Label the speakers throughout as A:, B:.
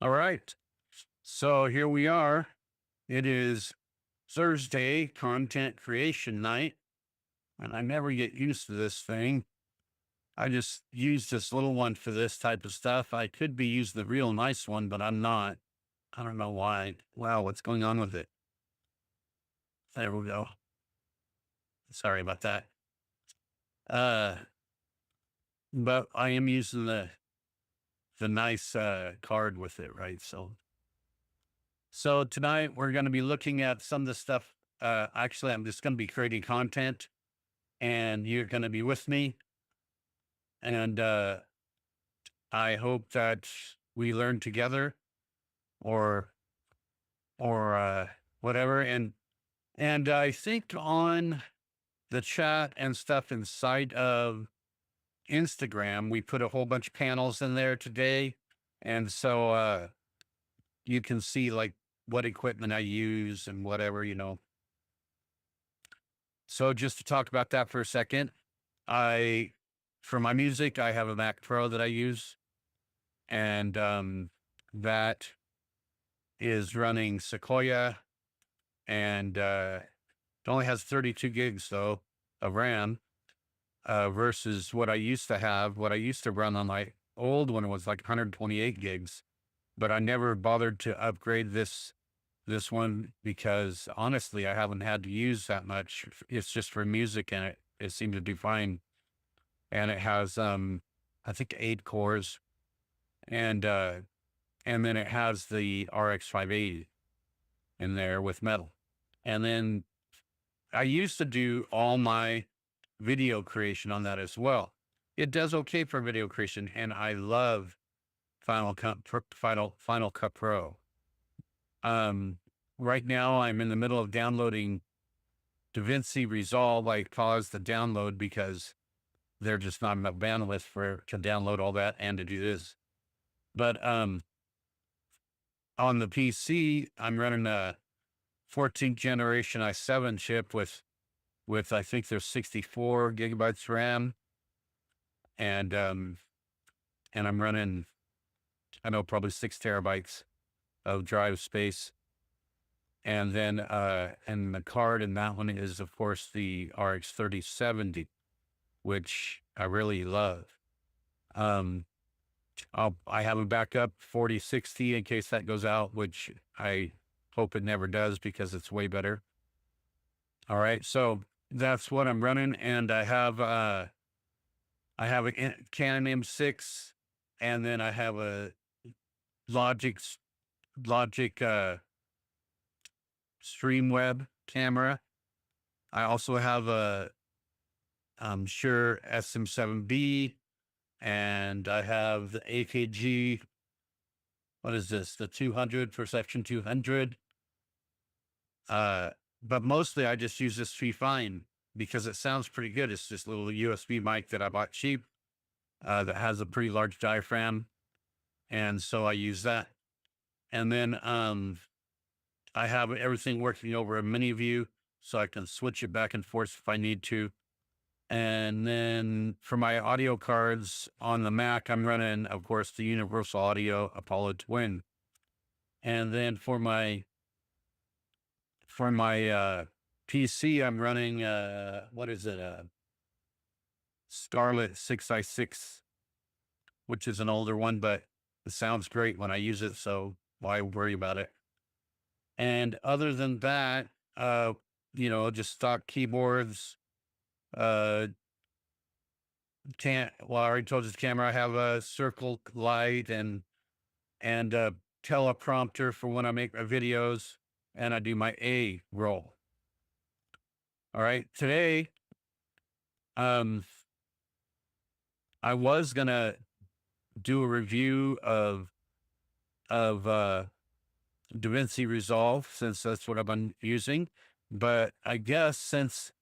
A: All right. So here we are. It is Thursday, content creation night, and I never get used to this thing. I just use this little one for this type of stuff. I could be using the real nice one, but I'm not. I don't know why. Wow, what's going on with it? There we go. Sorry about that. Uh, but I am using the nice card with it, right? So tonight we're going to be looking at some of the stuff. Actually, I'm just going to be creating content and you're going to be with me. And I hope that we learn together or, or whatever. And I think on the chat and stuff inside of Instagram, we put a whole bunch of panels in there today. And so you can see like what equipment I use and whatever. So just to talk about that for a second, I, for my music, I have a Mac Pro that I use, and that is running Sequoia, and it only has 32 gigs though of RAM, versus what I used to have. What I used to run on my old one was like 128 gigs, but I never bothered to upgrade this one because honestly, I haven't had to use that much. It's just for music, and it seemed to do fine. And it has I think 8 cores, and then it has the RX 580 in there with metal. And then I used to do all my video creation on that as well. It does okay for video creation, and I love Final Cut Pro. Um, right now I'm in the middle of downloading DaVinci Resolve. I paused the download because there's just not enough bandwidth to download all that and to do this. But on the PC, I'm running a 14th generation i7 chip with I think there's 64 gigabytes RAM, and I'm running, I know, probably 6 terabytes of drive space. And then and the card in that one is of course the RX 3070, which I really love. Um I have a backup 4060 in case that goes out, which I hope it never does because it's way better. All right. So that's what I'm running. And I have a Canon M6, and then I have a Logic Logic Streamweb camera. I also have a Shure SM7B, and I have the AKG. What is this? The 200 for Section 200. Uh, but mostly I just use this Tree Fine because it sounds pretty good. It's this little USB mic that I bought cheap, that has a pretty large diaphragm. And so I use that. And then I have everything working over a mini view so I can switch it back and forth if I need to. And then for my audio cards on the Mac, I'm running, of course, the Universal Audio Apollo Twin. And then for my PC, I'm running what is it? Scarlett 6i6, which is an older one, but it sounds great when I use it, so why worry about it? And other than that, just stock keyboards. Uh, well, I already told you the camera. I have a circle light and a teleprompter for when I make my videos, and I do my A roll. All right, today, I was gonna do a review of DaVinci Resolve since that's what I've been using, but I guess since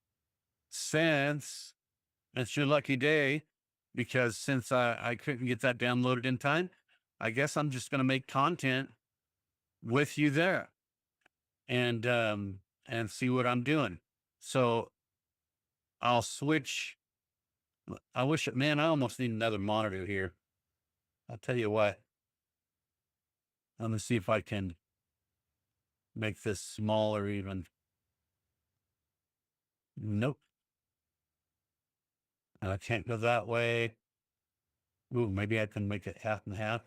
A: it's your lucky day, because since I couldn't get that downloaded in time, I guess I'm just going to make content with you there and see what I'm doing. So I'll switch. Man, I almost need another monitor here. I'll tell you what. Let me see if I can make this smaller even. Nope. And I can't go that way. Ooh, maybe I can make it half and half.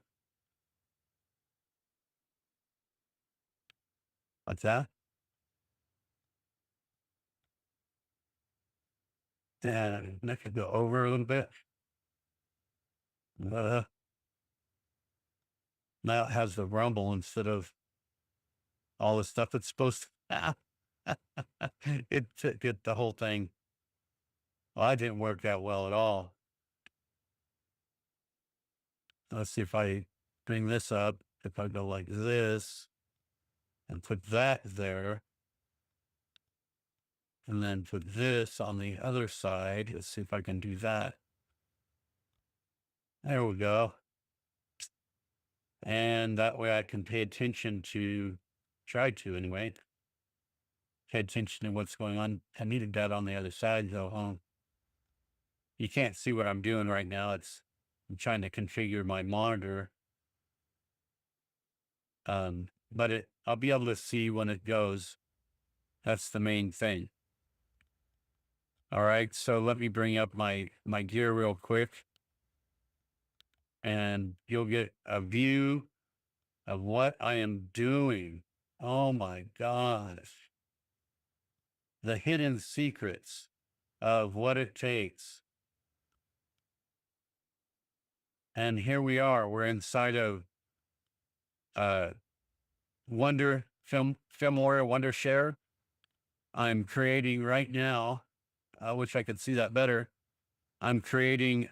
A: Like that. And I could go over a little bit. Now it has the rumble instead of all the stuff it's supposed to have. It took it the whole thing. Well, I didn't work that well at all. Let's see if I bring this up. If I go like this and put that there, and then put this on the other side. Let's see if I can do that. There we go. And that way I can pay attention to, try to anyway, pay attention to what's going on. I needed that on the other side though, You can't see what I'm doing right now. I'm trying to configure my monitor. But I'll be able to see when it goes. That's the main thing. All right, so let me bring up my gear real quick, and you'll get a view of what I am doing. Oh my gosh. The hidden secrets of what it takes. And here we are. We're inside of Filmware Wondershare. I'm creating right now. I wish I could see that better. I'm creating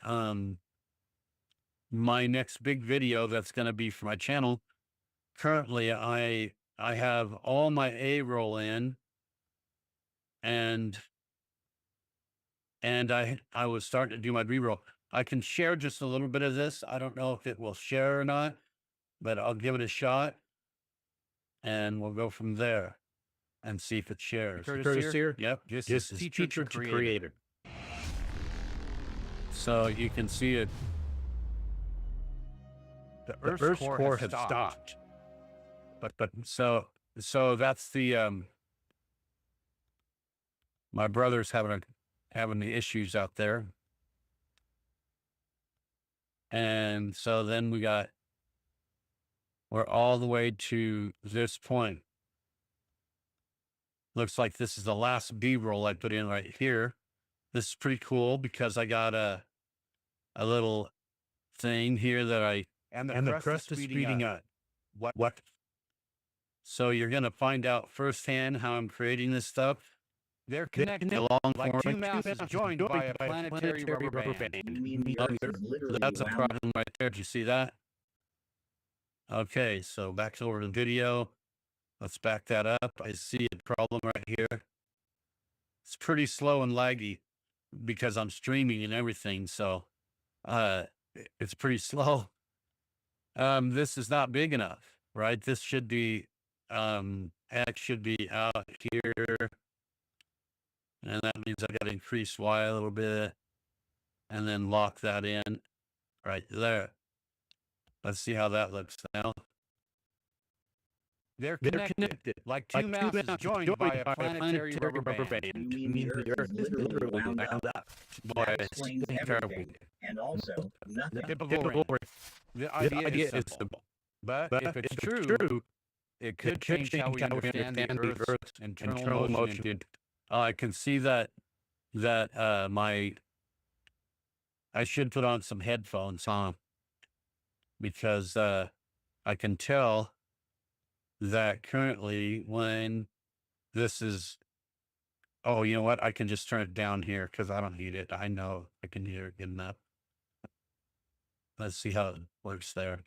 A: my next big video that's going to be for my channel. Currently, I have all my A roll in, and I was starting to do my B roll. I can share just a little bit of this. I don't know if it will share or not, but I'll give it a shot, and we'll go from there and see if it shares.
B: Curtis here?
A: Yep.
B: This is teacher to creator.
A: So you can see it.
B: The Earth's core has stopped.
A: But so that's the my brother's having the issues out there. And so then we're all the way to this point. Looks like this is the last B-roll I put in right here. This is pretty cool because I got a little thing here that
B: And the crust is speeding up.
A: What? So you're going to find out firsthand how I'm creating this stuff.
B: They're connected like two mouses joined by a planetary rubber band.
A: That's a problem right there. Do you see that? Okay, so back over to the video. Let's back that up. I see a problem right here. It's pretty slow and laggy because I'm streaming and everything. So it's pretty slow. This is not big enough, right? This should be, X should be out here. And that means I got to increase Y a little bit and then lock that in right there. Let's see how that looks now.
B: They're connected like two mouses joined by a planetary rubber band.
C: You mean the Earth is literally wound up.
A: Boy,
C: That explains everything. And also, nothing.
B: The idea is simple. But if it's true, it could change how we understand the Earth's internal motion.
A: I can see that I should put on some headphones on because I can tell that currently when this is, oh, you know what? I can just turn it down here because I don't need it. I know I can hear it good enough. Let's see how it works there.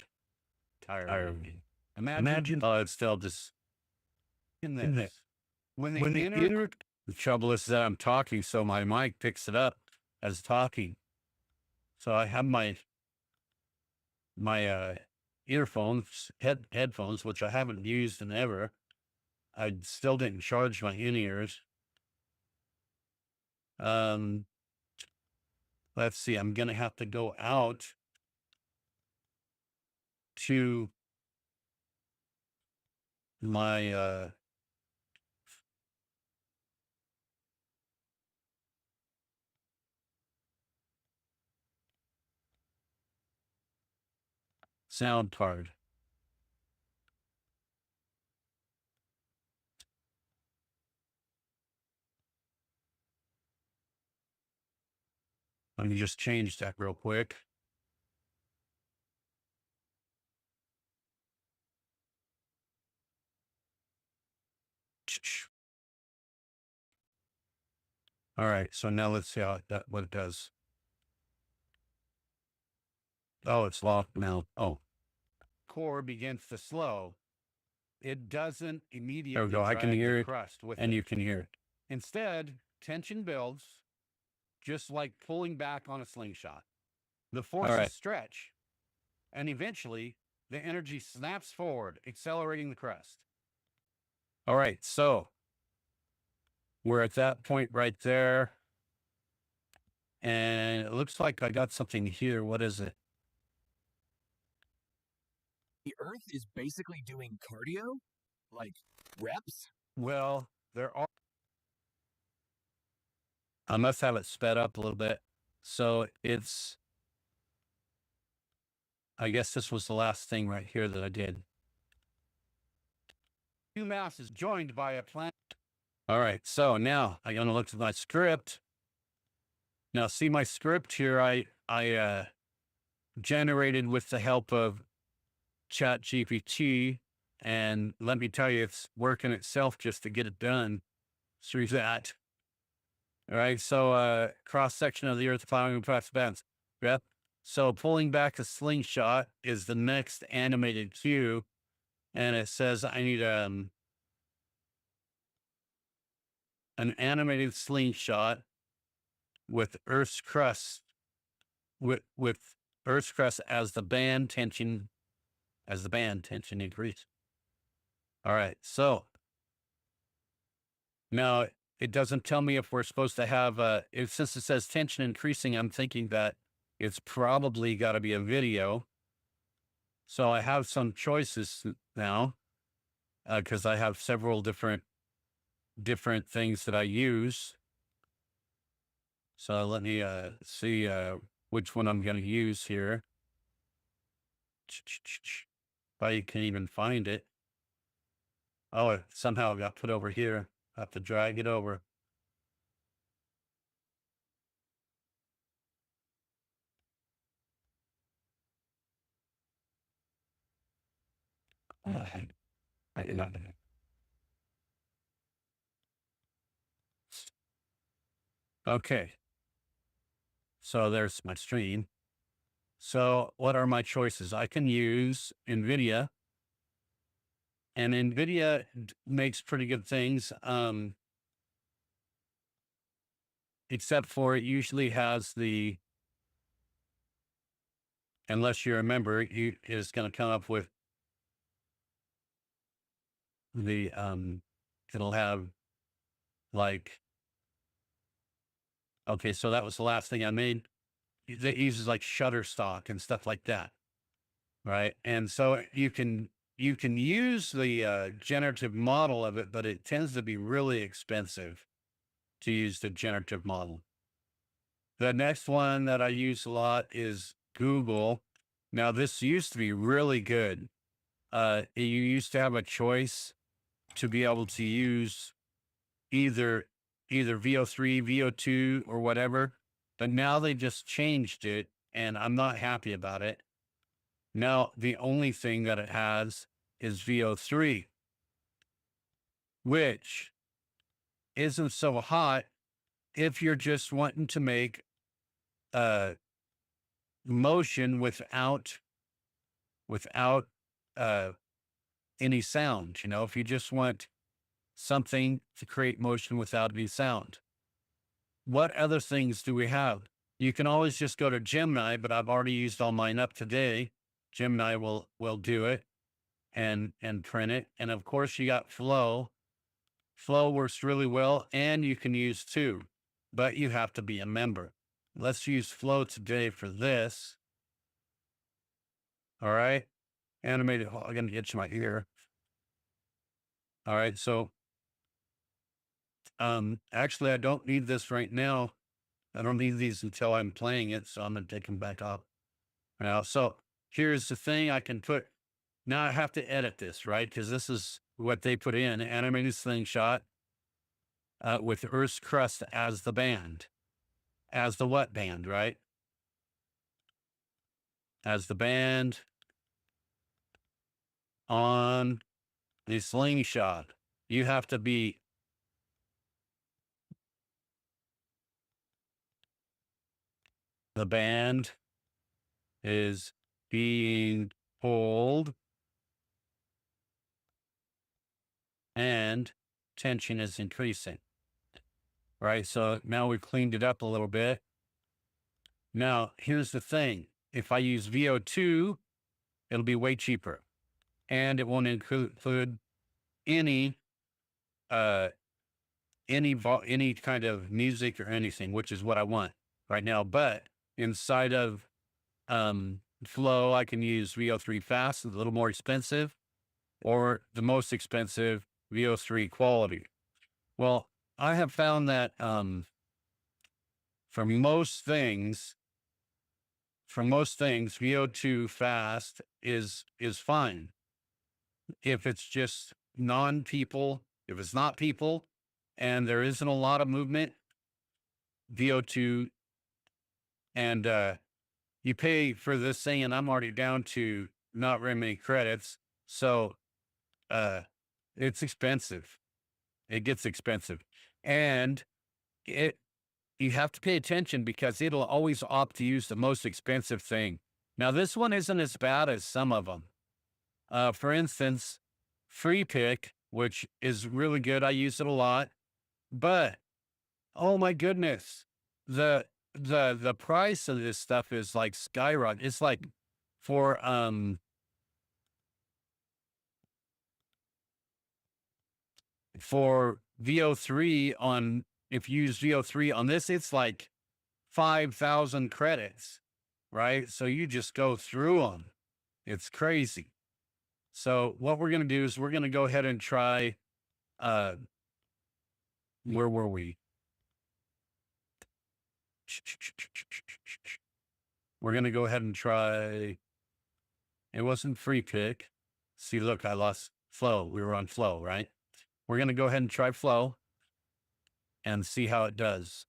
B: Tiring.
A: Imagine. Oh, it's still just
B: in this.
A: When they enter, the trouble is that I'm talking, so my mic picks it up as talking. So I have my earphones, headphones, which I haven't used in ever. I still didn't charge my in-ears. Let's see. I'm gonna have to go out to my sound card. Let me just change that real quick. All right, so now let's see what it does. Oh, it's locked now. Oh, core begins to slow. It doesn't immediately
B: There we go. I can
A: drag
B: hear
A: the
B: it,
A: crust with
B: and
A: it.
B: you can hear it.
A: Instead, tension builds, just like pulling back on a slingshot. The forces stretch, and eventually the energy snaps forward, accelerating the crust. All right, so we're at that point right there. And it looks like I got something here. What is it?
D: The Earth is basically doing cardio, like reps.
A: Well, there are. I must have it sped up a little bit. So I guess this was the last thing right here that I did. Two masses joined by a planet. All right, so now I'm gonna look at my script. Now see my script here, I generated with the help of ChatGPT, and let me tell you, it's working itself just to get it done through that. All right, so cross section of the Earth following past bands. Yep. So pulling back a slingshot is the next animated cue, and it says I need an animated slingshot with Earth's crust with Earth's crust as the band tension increase. All right, so now it doesn't tell me if we're supposed to have since it says tension increasing, I'm thinking that it's probably got to be a video. So I have some choices now because I have several different things that I use. So let me see which one I'm going to use here. If I can even find it. Oh, it somehow got put over here. I have to drag it over. I did not. Okay. So there's my stream. So what are my choices? I can use NVIDIA, and NVIDIA makes pretty good things. Except for it usually has unless you remember, is going to come up with the, it'll have like, okay, so that was the last thing I made. It uses like Shutterstock and stuff like that. Right. And so you can use the generative model of it, but it tends to be really expensive to use the generative model. The next one that I use a lot is Google. Now, this used to be really good. You used to have a choice to be able to use either VO3, VO2, or whatever, but now they just changed it, and I'm not happy about it. Now, the only thing that it has is VO3, which isn't so hot if you're just wanting to make motion without any sound. You know, if you just want something to create motion without any sound. What other things do we have? You can always just go to Gemini, but I've already used all mine up today. Gemini will do it and print it. And of course you got Flow. Flow works really well, and you can use two, but you have to be a member. Let's use Flow today for this. All right. Animated. I'm going to get to my ear. All right. So, actually, I don't need this right now. I don't need these until I'm playing it. So I'm going to take them back off now. So here's the thing I can put. Now I have to edit this, right? Because this is what they put in animated slingshot with Earth's crust as the band, as the what band, right? As the band on the slingshot. You have to be the band is being pulled and tension is increasing. Right. So now we've cleaned it up a little bit. Now, here's the thing. If I use VO2, it'll be way cheaper. And it won't include any any kind of music or anything, which is what I want right now. But inside of Flow, I can use VO3 Fast, it's a little more expensive, or the most expensive VO3 Quality. Well, I have found that for most things, VO2 Fast is fine. If it's just non-people, if it's not people, and there isn't a lot of movement, VO2, and you pay for this thing, and I'm already down to not very many credits, so it's expensive. It gets expensive, and you have to pay attention because it'll always opt to use the most expensive thing. Now, this one isn't as bad as some of them. For instance, Free Pick, which is really good. I use it a lot, but oh my goodness, the price of this stuff is like skyrocket. It's like for VO3 on, if you use VO3 on this, it's like 5,000 credits, right? So you just go through them. It's crazy. So what we're going to do is we're going to go ahead and try, where were we? We're going to go ahead and try, it wasn't Free Pick. See, look, I lost Flow. We were on Flow, right? We're going to go ahead and try Flow and see how it does.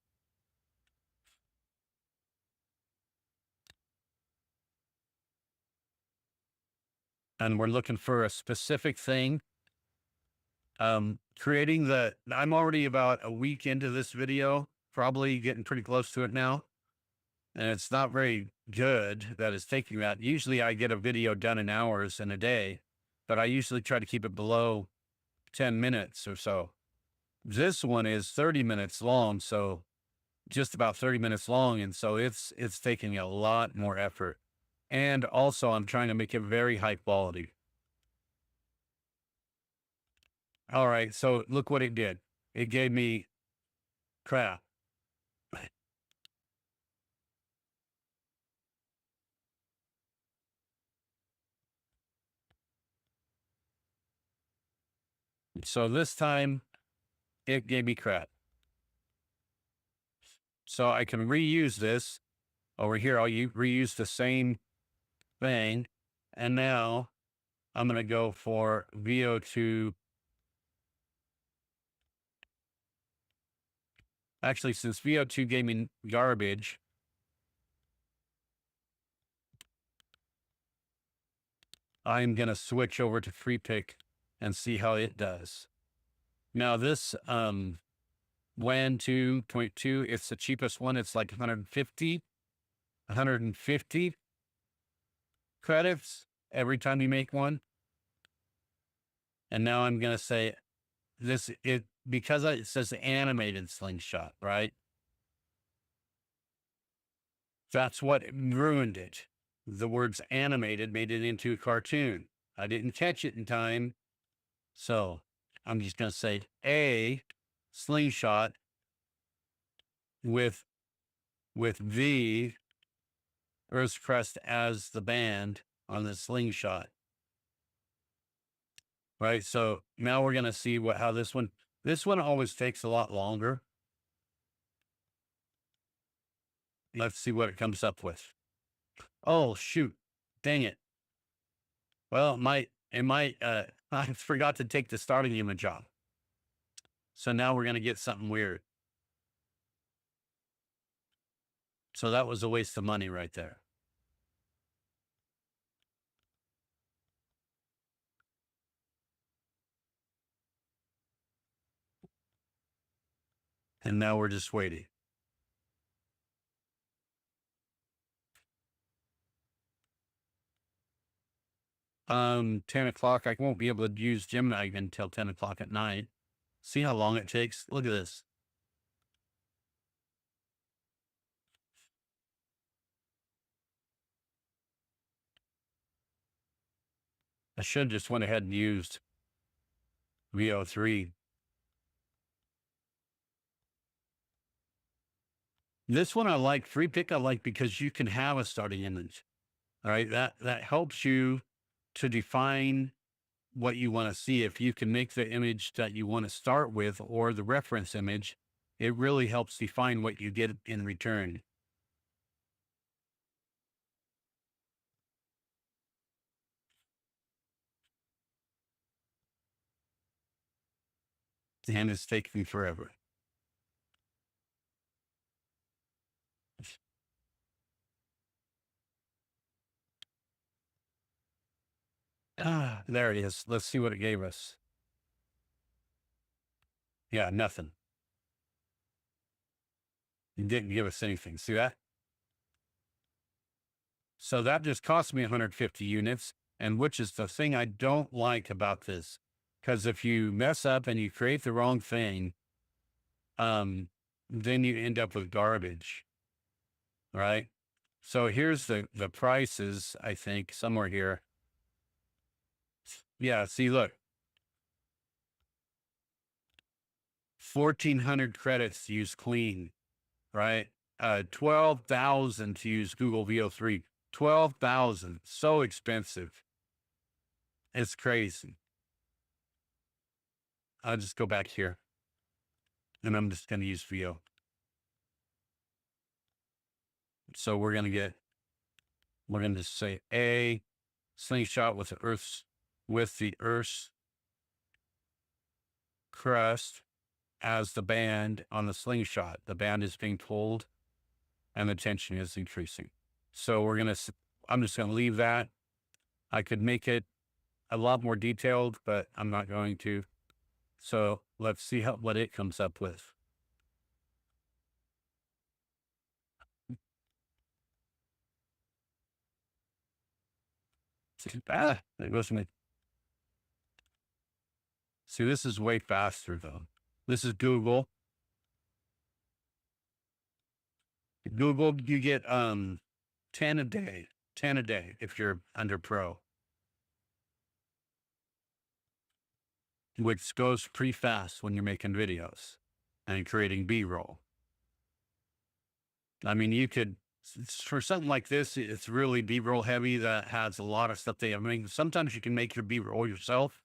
A: And we're looking for a specific thing. I'm already about a week into this video, probably getting pretty close to it now. And it's not very good that it's taking that. Usually I get a video done in hours in a day, but I usually try to keep it below 10 minutes or so. This one is 30 minutes long, so just about 30 minutes long. And so it's taking a lot more effort. And also I'm trying to make it very high quality. All right. So look what it did. It gave me crap. So this time it gave me crap. So I can reuse this over here. I'll reuse the same thing. And now I'm going to go for VO2. Actually, since VO2 gave me garbage, I'm going to switch over to Free Pick and see how it does. Now this WAN 2.2, it's the cheapest one. It's like 150 credits every time you make one. And now I'm going to say because it says animated slingshot, right? That's what ruined it. The words animated made it into a cartoon. I didn't catch it in time. So I'm just going to say a slingshot with the Earth's crust as the band on the slingshot. right? So now we're going to see how this one always takes a lot longer. Let's see what it comes up with. Oh, shoot. Dang it. Well, I forgot to take the starting image off. So now we're going to get something weird. So that was a waste of money right there. And now we're just waiting. Um, 10 o'clock. I won't be able to use Gemini until 10 o'clock at night. See how long it takes? Look at this. I should have just went ahead and used VO3. This one I like, free pick I like because you can have a starting image. All right. That helps you to define what you want to see. If you can make the image that you want to start with or the reference image, it really helps define what you get in return. And it's taking forever. Ah, there it is. Let's see what it gave us. Yeah, nothing. It didn't give us anything. See that? So that just cost me 150 units, and which is the thing I don't like about this. Because if you mess up and you create the wrong thing, then you end up with garbage, right? So here's the prices, I think, somewhere here. Yeah, see, look. 1,400 credits to use clean, right? 12,000 to use Google VO3. 12,000, so expensive. It's crazy. I'll just go back here and I'm just going to use VO. So we're going to say a slingshot with the Earth's crust as the band on the slingshot. The band is being pulled and the tension is increasing. So I'm just going to leave that. I could make it a lot more detailed, but I'm not going to. So let's see what it comes up with. There goes my. See, this is way faster though. This is Google. Google, you get 10 a day if you're under Pro, which goes pretty fast when you're making videos and creating B-roll. I mean, you could, for something like this, it's really B-roll heavy that has a lot of stuff I mean, sometimes you can make your B-roll yourself,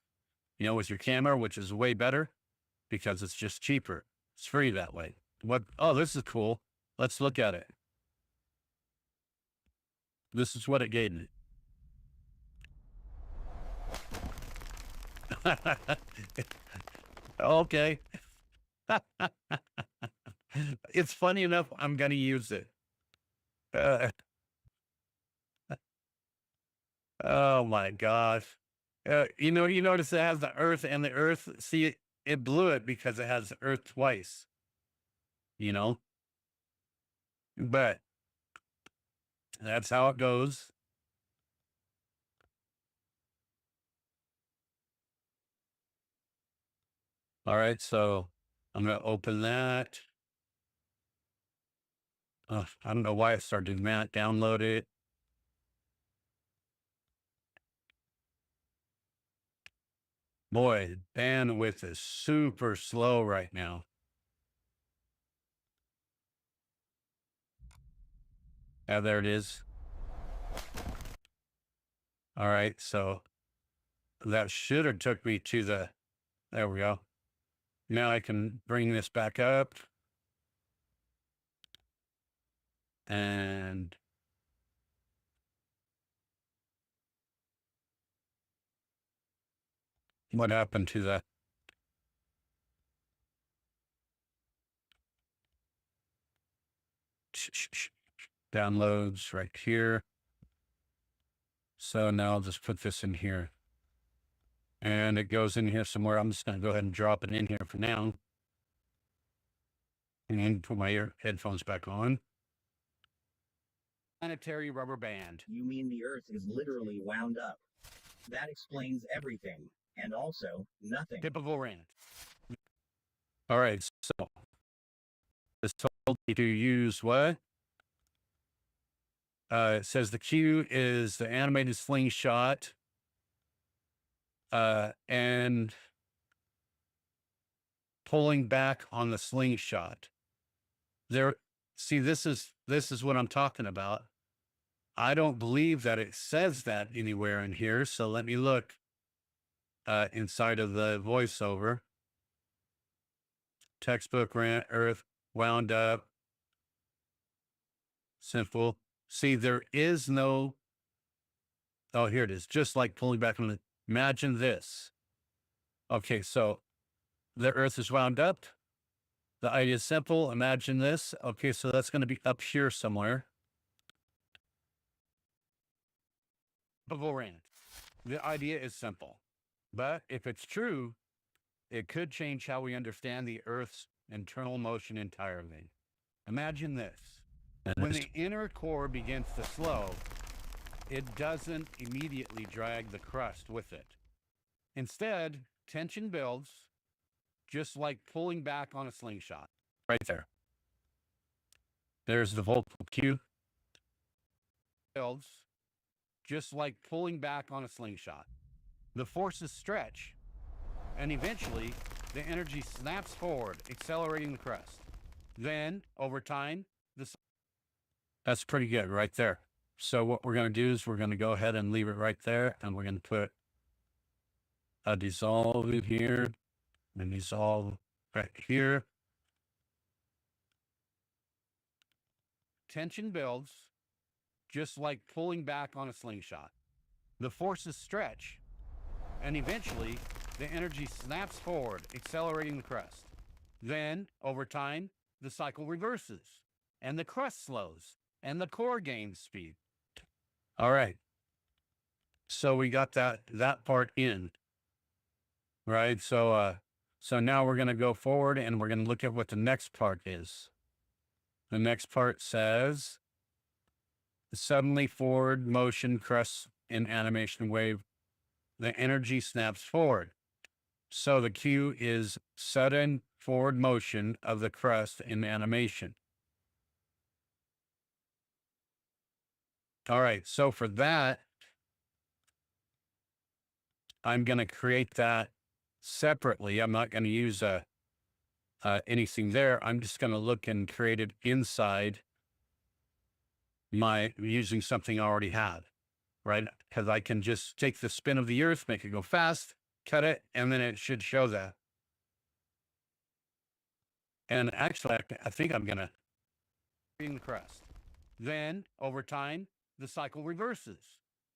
A: with your camera, which is way better because it's just cheaper. It's free that way. Oh, this is cool. Let's look at it. This is what it gave me. Okay. It's funny enough, I'm going to use it. Oh my gosh. You notice it has the Earth and the Earth. See, it blew it because it has the Earth twice, but that's how it goes. All right. So I'm going to open that. I don't know why it started doing that. Download it. Boy, bandwidth is super slow right now. There it is. All right. So that should have took me to the, there we go. Now I can bring this back up. And what happened to the downloads right here? So now I'll just put this in here. And it goes in here somewhere. I'm just going to go ahead and drop it in here for now. And put my headphones back on. Planetary rubber band.
C: You mean the Earth is literally wound up? That explains everything, and also nothing.
A: Typical rant. All right, so this told me to use what? It says the cue is the animated slingshot. And pulling back on the slingshot. There, see, this is what I'm talking about. I don't believe that it says that anywhere in here. So let me look inside of the voiceover. Textbook rant, Earth wound up. Simple. See, there is no, oh, here it is. Just like pulling back on the, imagine this. Okay, so the Earth is wound up. The idea is simple. Imagine this. Okay, so that's going to be up here somewhere. Rant. The idea is simple, but if it's true, it could change how we understand the Earth's internal motion entirely. Imagine this. When the inner core begins to slow, it doesn't immediately drag the crust with it. Instead, tension builds, just like pulling back on a slingshot. Right there. There's the vocal cue. Builds, just like pulling back on a slingshot. The forces stretch, and eventually the energy snaps forward, accelerating the crust. Then, over time, that's pretty good right there. So what we're going to do is we're going to go ahead and leave it right there, and we're going to put a dissolve in here, and dissolve right here. Tension builds, just like pulling back on a slingshot. The forces stretch, and eventually the energy snaps forward, accelerating the crust. Then, over time, the cycle reverses, and the crust slows, and the core gains speed. All right. So we got that part in, right? So now we're going to go forward, and we're going to look at what the next part is. The next part says, suddenly forward motion crust in animation wave. The energy snaps forward. So the cue is sudden forward motion of the crust in animation. All right, so for that, I'm going to create that separately. I'm not going to use anything there. I'm just going to look and create it inside using something I already had, right? Because I can just take the spin of the Earth, make it go fast, cut it, and then it should show that. And actually, I think I'm going to in the crust. Then, over time, the cycle reverses,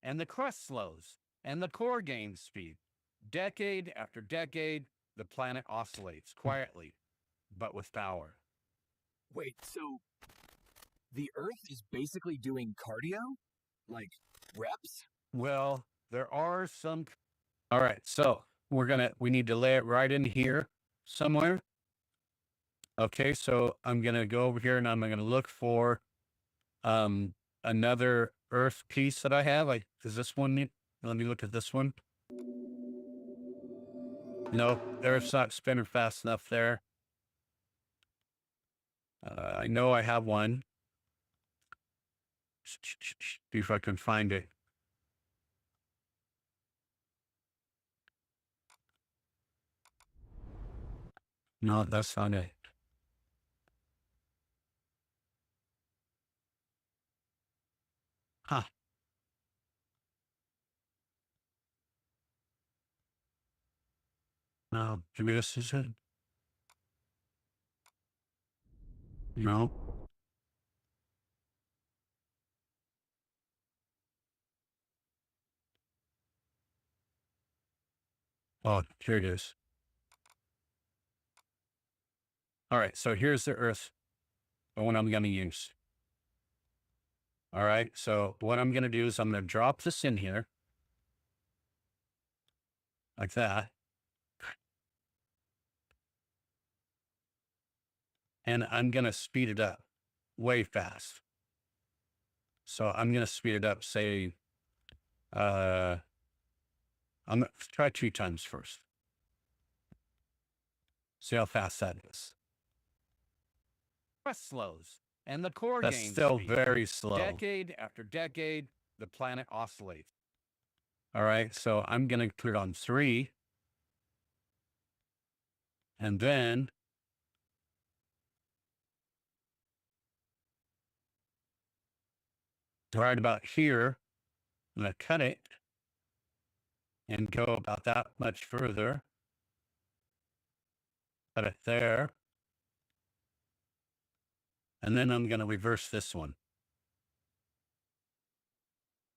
A: and the crust slows, and the core gains speed. Decade after decade, the planet oscillates quietly, but with power.
D: Wait, so the Earth is basically doing cardio? Like reps?
A: Well, there are some. All right, so we need to lay it right in here somewhere. Okay, so I'm going to go over here and I'm going to look for another Earth piece that I have. Is this one? Let me look at this one. No, the Earth's not spinning fast enough there. I know I have one. See if I can find it. No, that's not it. Huh. No, maybe this is it. No. Oh, here it is. All right, so here's the Earth, the one I'm going to use. All right, so what I'm going to do is I'm going to drop this in here, like that. And I'm going to speed it up way fast. So I'm going to speed it up, say, I'm going to try 2 times first. See how fast that is.
B: Press slows, and the core
A: That's
B: gains
A: still
B: speed.
A: very slow.
B: Decade after decade, the planet oscillates.
A: All right, so I'm going to put it on 3. And then right about here, I'm going to cut it and go about that much further. Cut it there. And then I'm going to reverse this one.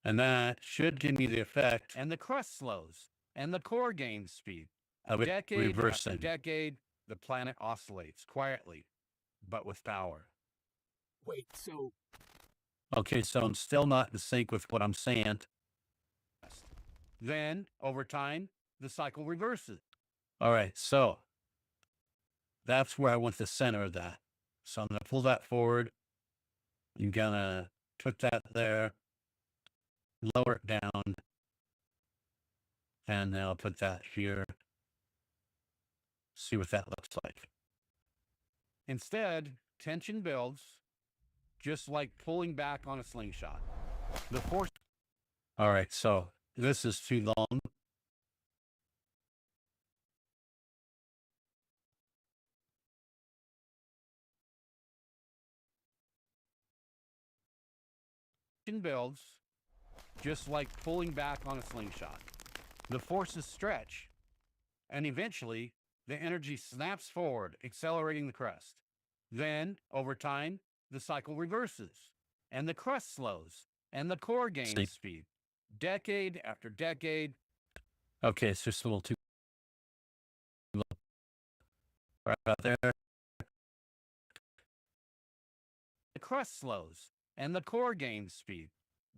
A: And that should give me the effect.
B: And the crust slows, and the core gains speed.
A: Of it
B: Decade
A: reversing.
B: after decade, the planet oscillates quietly, but with power.
D: Wait, so
A: Okay, so I'm still not in sync with what I'm saying.
B: Then, over time, the cycle reverses.
A: All right, so that's where I want the center of that. So I'm going to pull that forward. I'm going to put that there, lower it down, and then I'll put that here. See what that looks like.
B: Instead, tension builds, just like pulling back on a slingshot. The force
A: All right, so this is too long.
B: builds, just like pulling back on a slingshot. The forces stretch, and eventually, the energy snaps forward, accelerating the crust. Then, over time, the cycle reverses, and the crust slows, and the core gains speed. Decade after decade.
A: Okay, it's just a little too low. Right about there.
B: The crust slows, and the core gains speed.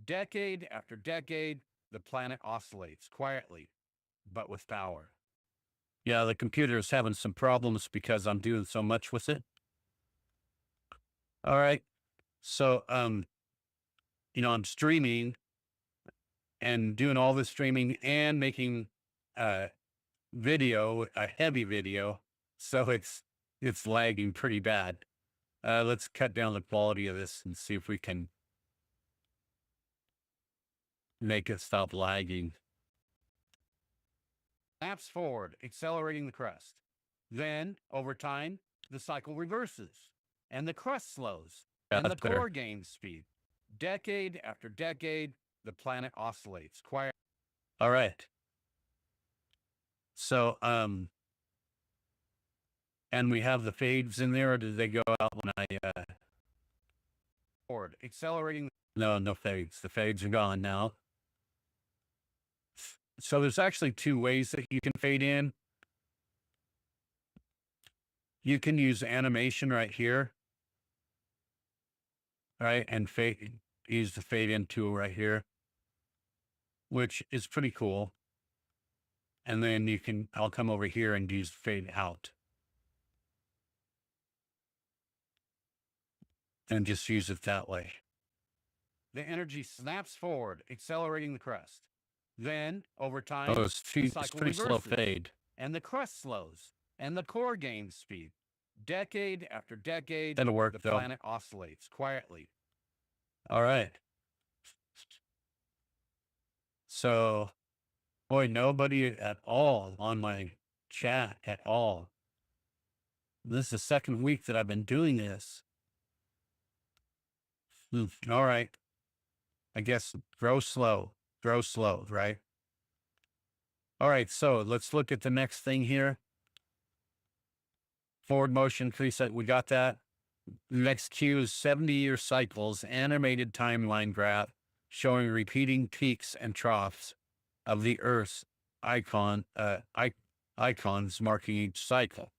B: Decade after decade, the planet oscillates quietly, but with power.
A: Yeah, the computer is having some problems because I'm doing so much with it. All right. So, you know, I'm streaming and doing all this streaming and making video, a heavy video. So it's lagging pretty bad. Let's cut down the quality of this and see if we can make it stop lagging.
B: Snaps forward, accelerating the crust. Then, over time, the cycle reverses, and the crust slows, and the core gains speed. Decade after decade, the planet oscillates quietly.
A: All right. So, and we have the fades in there, or did they go out when I,
B: Forward, accelerating.
A: No, no fades. The fades are gone now. So there's actually 2 ways that you can fade in. You can use animation right here. Right, and use the fade in tool right here, which is pretty cool. And then I'll come over here and use fade out. And just use it that way.
B: The energy snaps forward, accelerating the crust. Then, over time,
A: Oh, it's pretty slow fade.
B: And the crust slows, and the core gains speed. Decade after decade,
A: That'll work,
B: the
A: though.
B: planet oscillates quietly.
A: All right. So, boy, nobody at all on my chat at all. This is the second week that I've been doing this. All right. I guess grow slow, right? All right, so let's look at the next thing here.
B: Forward motion preset, we got that. Next cue is 70-year cycles, animated timeline graph showing repeating peaks and troughs of the Earth's icons marking each cycle.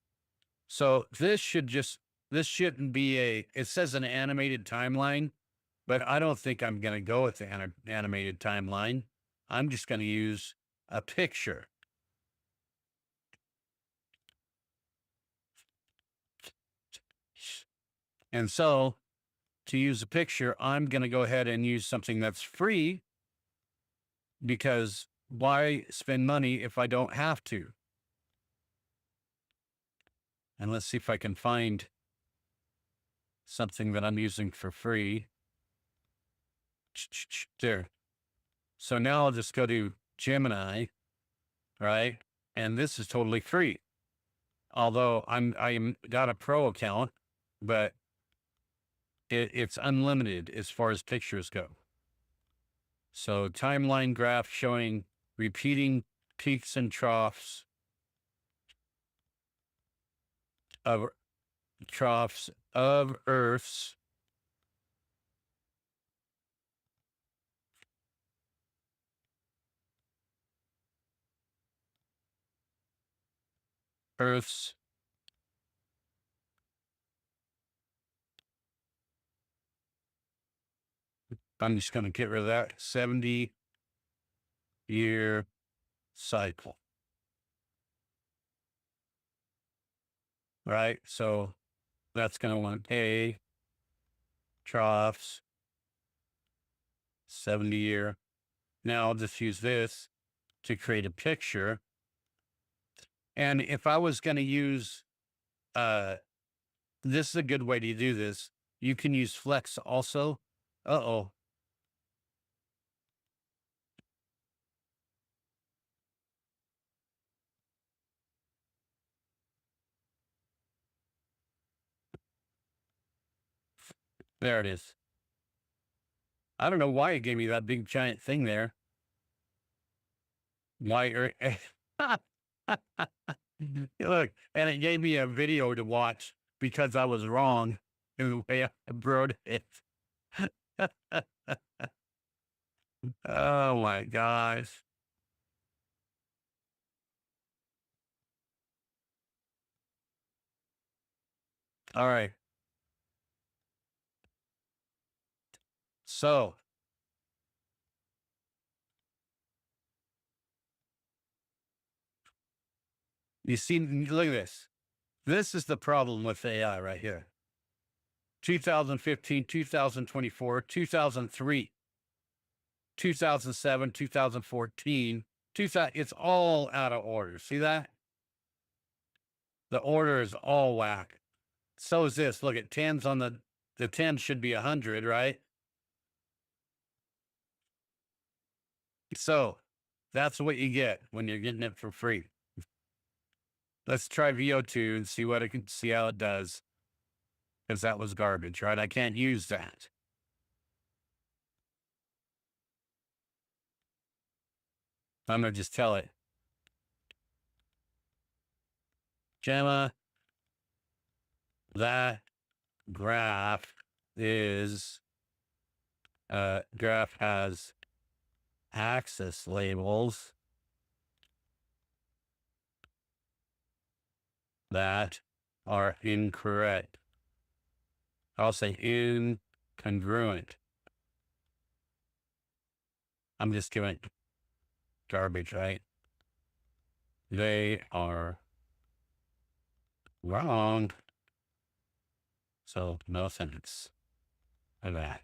B: So this shouldn't be it says an animated timeline, but I don't think I'm going to go with the animated timeline. I'm just going to use a picture. And so to use a picture, I'm going to go ahead and use something that's free, because why spend money if I don't have to? And let's see if I can find something that I'm using for free. There. So now I'll just go to Gemini, right? And this is totally free. Although I'm got a pro account, but it's unlimited as far as pictures go. So timeline graph showing repeating peaks and troughs of Earth's I'm just going to get rid of that 70-year cycle. Right? So that's going to want A, troughs, 70-year. Now I'll just use this to create a picture. And if I was going to use, this is a good way to do this. You can use Flex also. Uh-oh. There it is. I don't know why it gave me that big giant thing there. Why? Look, and it gave me a video to watch because I was wrong in the way I wrote it. Oh my gosh. All right. So you see, look at this. This is the problem with AI right here. 2015, 2024, 2003, 2007, 2014, 2000, it's all out of order. See that? The order is all whack. So is this. Look at 10s on the 10 should be 100, right? So that's what you get when you're getting it for free. Let's try VO2 and see how it does. Because that was garbage, right? I can't use that. I'm going to just tell it. Gemma, that graph has axis labels that are incorrect. I'll say incongruent. I'm just giving garbage, right? They are wrong. So no thanks for that.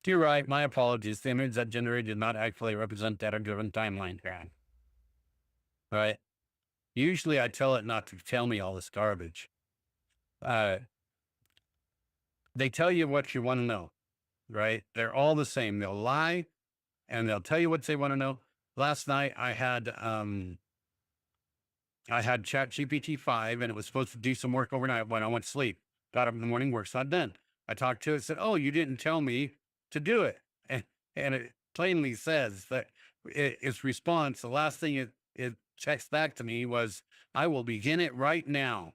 B: You're right. My apologies. The image that generated did not actually represent data-driven timeline track. Right? Usually I tell it not to tell me all this garbage. They tell you what you want to know, right? They're all the same. They'll lie and they'll tell you what they want to know. Last night I had ChatGPT 5 and it was supposed to do some work overnight when I went to sleep. Got up in the morning, work's not done. I talked to it, said, oh, you didn't tell me to do it. And it plainly says that its response, the last thing it checks back to me was, I will begin it right now.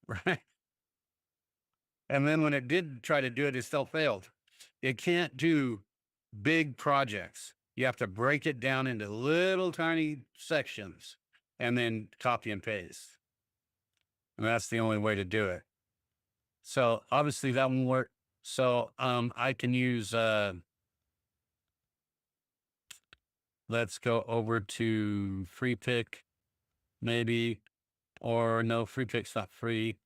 B: Right. And then when it did try to do it, it still failed. It can't do big projects. You have to break it down into little tiny sections and then copy and paste. And that's the only way to do it. So obviously that won't work. So I can use let's go over to free pick, maybe, or no, free pick's not free.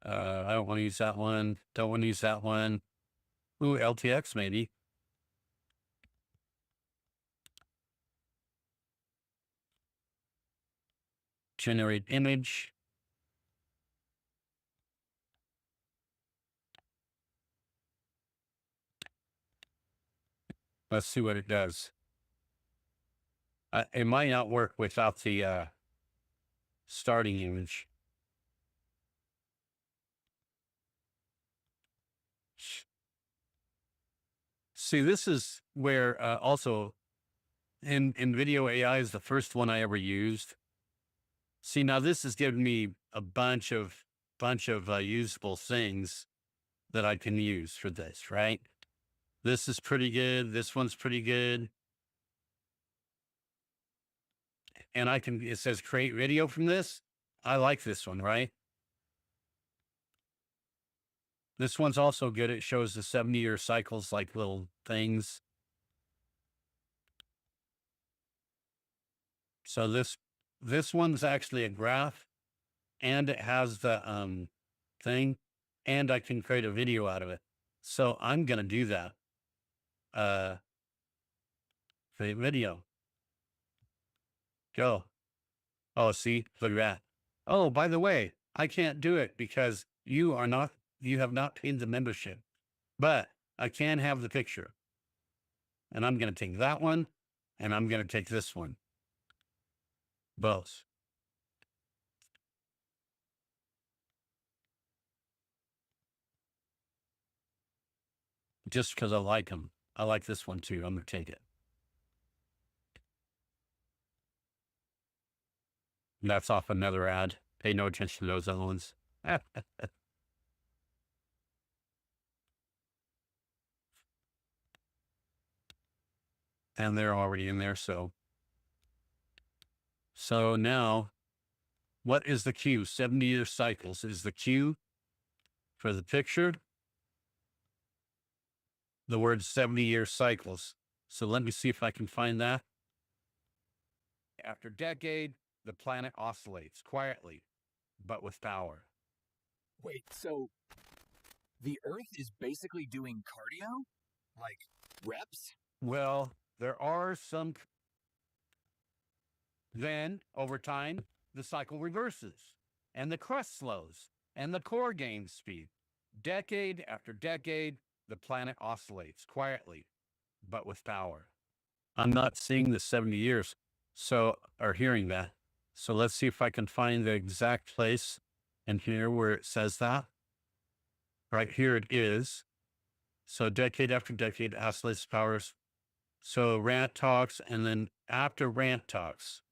B: I don't want to use that one. Don't want to use that one. Ooh, LTX maybe. Generate image. Let's see what it does. It might not work without the starting image. See, this is where also in video AI is the first one I ever used. See, now this has given me a bunch of usable things that I can use for this, right? This is pretty good. This one's pretty good. And it says create video from this. I like this one, right? This one's also good. It shows the 70-year cycles, like little things. So this one's actually a graph, and it has the thing, and I can create a video out of it. So I'm gonna do that. Create video. Go. Oh, see, look at that. Oh, by the way, I can't do it because you have not paid the membership, but I can have the picture. And I'm going to take that one, and I'm going to take this one. Both. Just because I like them. I like this one too. I'm going to take it. That's off another ad. Pay no attention to those other ones. And they're already in there. So now, what is the cue? 70-year cycles is the cue for the picture. The word 70-year cycles. So let me see if I can find that. After decade, the planet oscillates quietly, but with power.
D: Wait, so the Earth is basically doing cardio? Like reps?
B: Well, there are some. Then, over time, the cycle reverses, and the crust slows, and the core gains speed. Decade after decade, the planet oscillates quietly, but with power. I'm not seeing the 70 years, or hearing that. So let's see if I can find the exact place in here where it says that. Right here it is. So decade after decade, oscillates powers. So rant talks, and then after rant talks.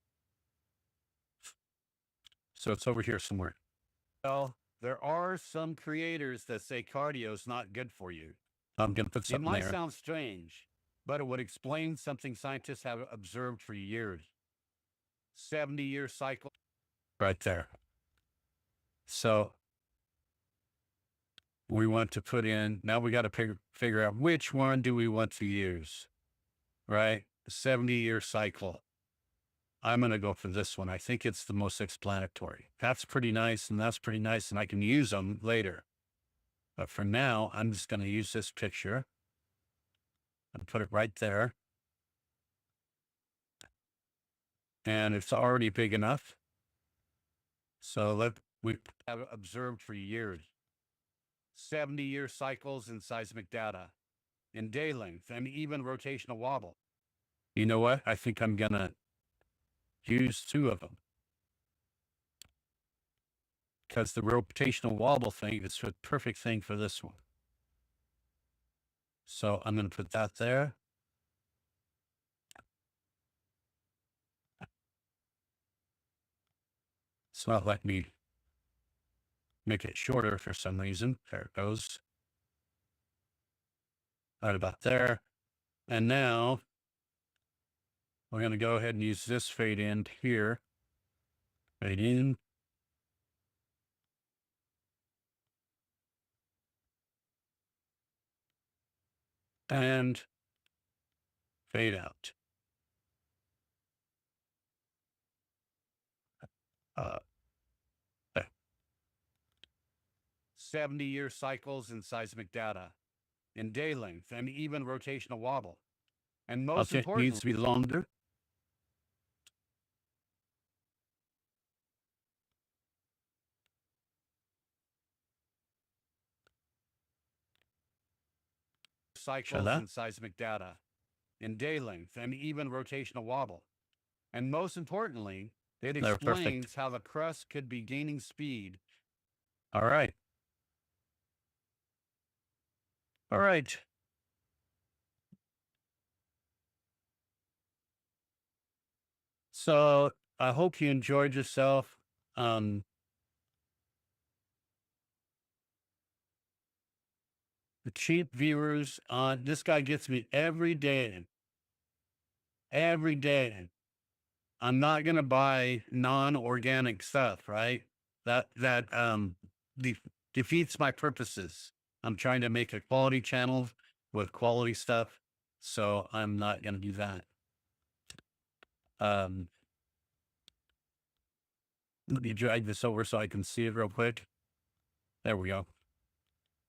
B: So it's over here somewhere. Well, there are some creators that say cardio is not good for you. I'm going to put something there. It might sound strange, but it would explain something scientists have observed for years. 70-year cycle. Right there. So we want to put in, now we got to figure out which one do we want to use, right? The 70-year cycle. I'm going to go for this one. I think it's the most explanatory. That's pretty nice, and that's pretty nice, and I can use them later. But for now, I'm just going to use this picture and put it right there. And it's already big enough. So we have observed for years 70-year cycles in seismic data, in day length, and even rotational wobble. You know what? I think I'm going to use 2 of them. Because the rotational wobble thing is a perfect thing for this one.
A: So I'm going to put that there. It's not letting me make it shorter for some reason. There it goes. Right about there. And now we're going to go ahead and use this fade in here. Fade in. And fade out. 70-year cycles in seismic data, in day length, and even rotational wobble. And most
B: Okay, it needs
A: importantly,
B: to be longer.
A: cycles
B: that.
A: in seismic data, in day length, and even rotational wobble. And most importantly, it
B: They're perfect.
A: explains how the crust could be gaining speed.
B: All right. All right. So I hope you enjoyed yourself. The cheap viewers, this guy gets me every day. Every day. I'm not gonna buy non-organic stuff, right? That defeats my purposes. I'm trying to make a quality channel with quality stuff, so I'm not gonna do that. Let me drag this over so I can see it real quick. There we go.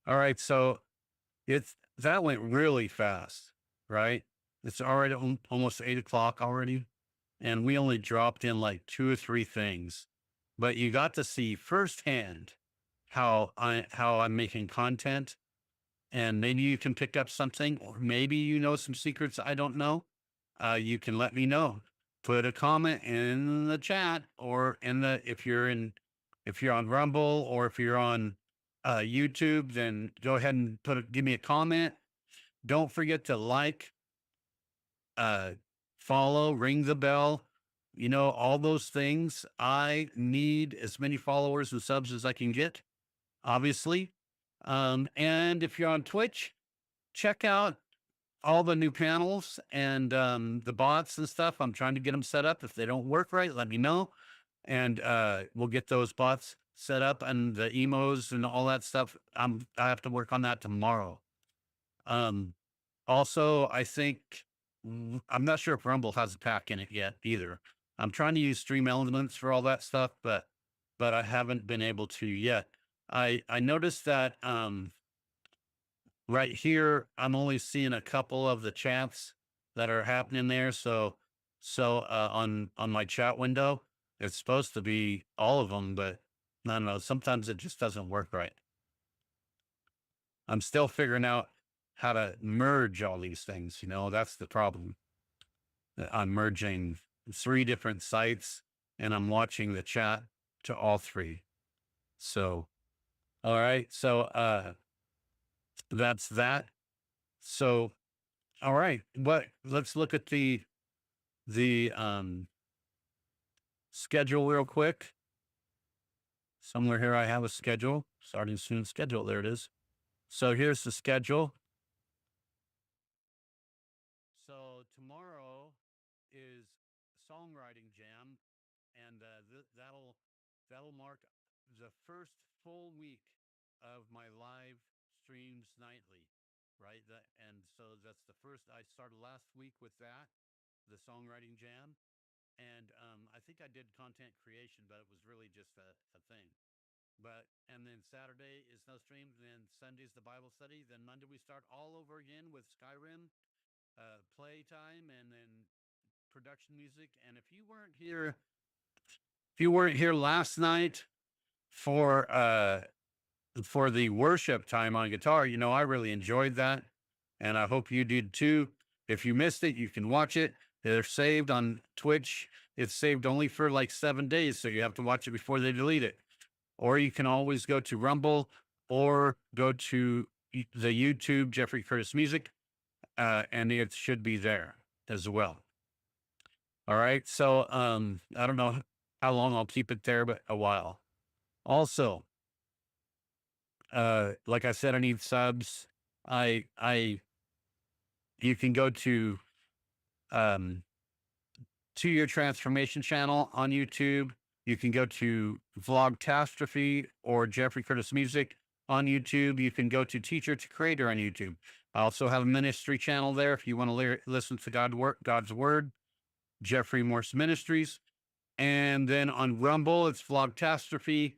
B: All right, so that went really fast, right? It's already almost 8 o'clock already, and we only dropped in like 2 or 3 things, but you got to see firsthand how I'm making content, and maybe you can pick up something, or maybe you know some secrets I don't know. You can let me know. Put a comment in the chat, or if you're on Rumble, or if you're on YouTube, then go ahead and give me a comment. Don't forget to like, follow, ring the bell, all those things. I need as many followers and subs as I can get, obviously. And if you're on Twitch, check out all the new panels and the bots and stuff. I'm trying to get them set up. If they don't work right, let me know. And we'll get those bots set up, and the emos and all that stuff. I have to work on that tomorrow. Also, I think I'm not sure if Rumble has a pack in it yet either. I'm trying to use Stream Elements for all that stuff, but I haven't been able to yet. I noticed that right here I'm only seeing a couple of the chats that are happening there. So on my chat window, it's supposed to be all of them, but I don't know. Sometimes it just doesn't work right. I'm still figuring out how to merge all these things. That's the problem. I'm merging 3 different sites, and I'm watching the chat to all 3. So, all right. So, that's that. So, all right. Let's look at the schedule real quick. Somewhere here I have a schedule. Starting soon schedule. There it is. So here's the schedule. So tomorrow is songwriting jam, and that'll mark the first full week of my live streams nightly, right? And so that's the first. I started last week with that, the songwriting jam, and I think I did content creation, but it was really just a thing. And then Saturday is no stream, then Sunday's the Bible study, then Monday we start all over again with Skyrim playtime, and then production music. And if you weren't here last night for the worship time on guitar, I really enjoyed that, and I hope you did too. If you missed it, you can watch it. They're saved on Twitch. It's saved only for like 7 days, so you have to watch it before they delete it. Or you can always go to Rumble, or go to the YouTube Jeffrey Curtis Music, and it should be there as well. All right. So I don't know how long I'll keep it there, but a while. Also, like I said, I need subs. I you can go um to your transformation channel on YouTube. You can go to Vlogtastrophe or Jeffrey Curtis Music on YouTube. You can go to Teacher to Creator on YouTube. I also have a ministry channel there if you want to listen to God's Word, Jeffrey Morse Ministries. And then on Rumble, it's Vlogtastrophe.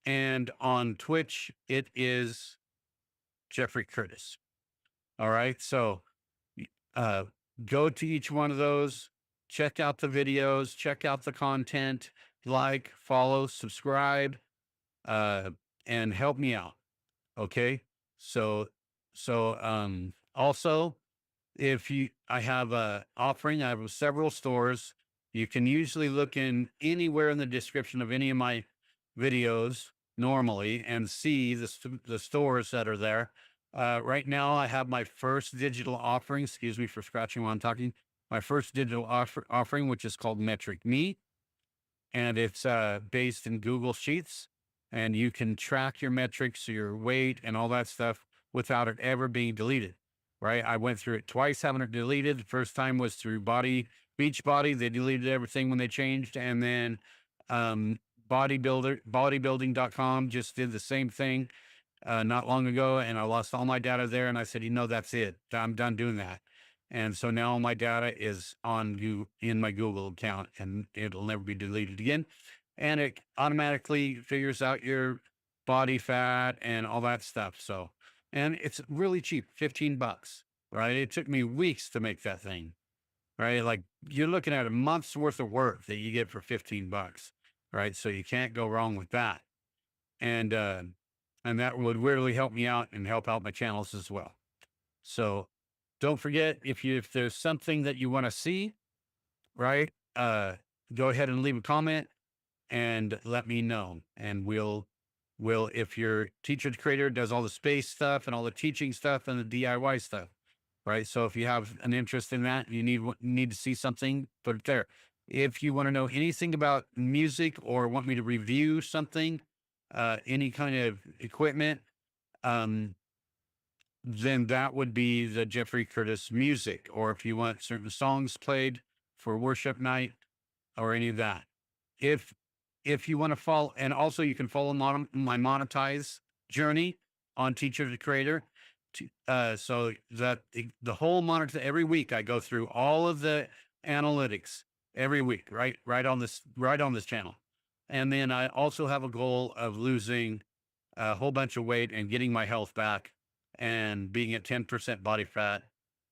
B: And on Twitch, it is Jeffrey Curtis. All right. So uh, go to each one of those, check out the videos, check out the content, like, follow, subscribe, and help me out. Okay. So also, if I have a offering, I have several stores. You can usually look in anywhere in the description of any of my videos normally and see the stores that are there. Right now, I have my first digital offering. Excuse me for scratching while I'm talking. My first digital offering, which is called Metric Me, and it's based in Google Sheets, and you can track your metrics, your weight, and all that stuff without it ever being deleted. Right? I went through it twice, having it deleted. The first time was through Beachbody. They deleted everything when they changed, and then bodybuilding.com just did the same thing not long ago, and I lost all my data there. And I said, that's it. I'm done doing that. And so now my data is in my Google account, and it'll never be deleted again. And it automatically figures out your body fat and all that stuff. So, and it's really cheap, $15, right? It took me weeks to make that thing, right? Like you're looking at a month's worth of work that you get for $15, right? So you can't go wrong with that. And that would really help me out and help out my channels as well. So don't forget, if there's something that you want to see, right? Go ahead and leave a comment and let me know. And we'll, if your Teacher Creator does all the space stuff and all the teaching stuff and the DIY stuff, right? So if you have an interest in that, you need to see something, put it there. If you want to know anything about music or want me to review something, any kind of equipment, then that would be the Jeffrey Curtis Music. Or if you want certain songs played for worship night or any of that. If you want to follow, and also you can follow my monetize journey on Teacher to Creator. So that the whole monitor, every week I go through all of the analytics every week, right on this channel. And then I also have a goal of losing a whole bunch of weight and getting my health back and being at 10% body fat.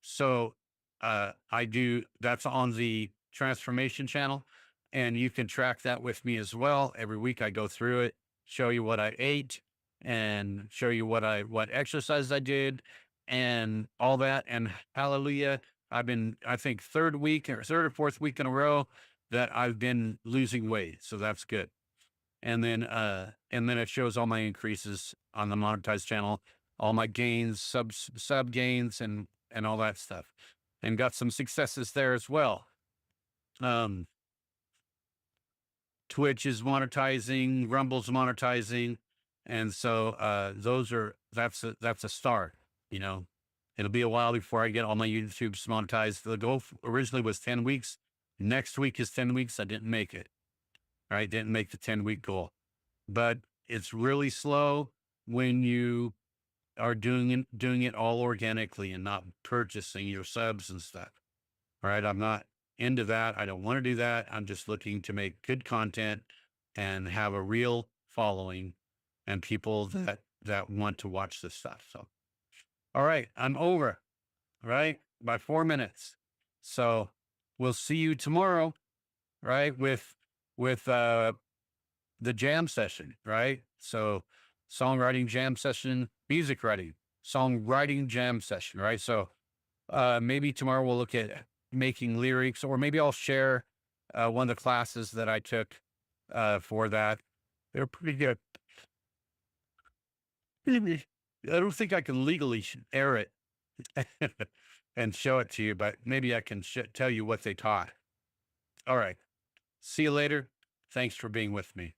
B: So that's on the transformation channel, and you can track that with me as well. Every week I go through it, show you what I ate and show you what exercise I did and all that. And hallelujah, I've been, I think third or fourth week in a row that I've been losing weight. So that's good. And then it shows all my increases on the monetized channel, all my gains, sub gains and all that stuff, and got some successes there as well. Twitch is monetizing, Rumble's monetizing. And so, that's a start, it'll be a while before I get all my YouTubes monetized. The goal originally was 10 weeks. Next week is 10 weeks. I didn't make it. Right. Didn't make the 10-week goal, but it's really slow when you are doing it all organically and not purchasing your subs and stuff. All right. I'm not into that. I don't want to do that. I'm just looking to make good content and have a real following and people that want to watch this stuff. So, all right, I'm over, right? By 4 minutes. So we'll see you tomorrow, right? With the jam session, right? So songwriting jam session, music writing, songwriting jam session, right? So maybe tomorrow we'll look at making lyrics, or maybe I'll share one of the classes that I took for that. They're pretty good. I don't think I can legally air it and show it to you, but maybe I can tell you what they taught. All right. See you later. Thanks for being with me.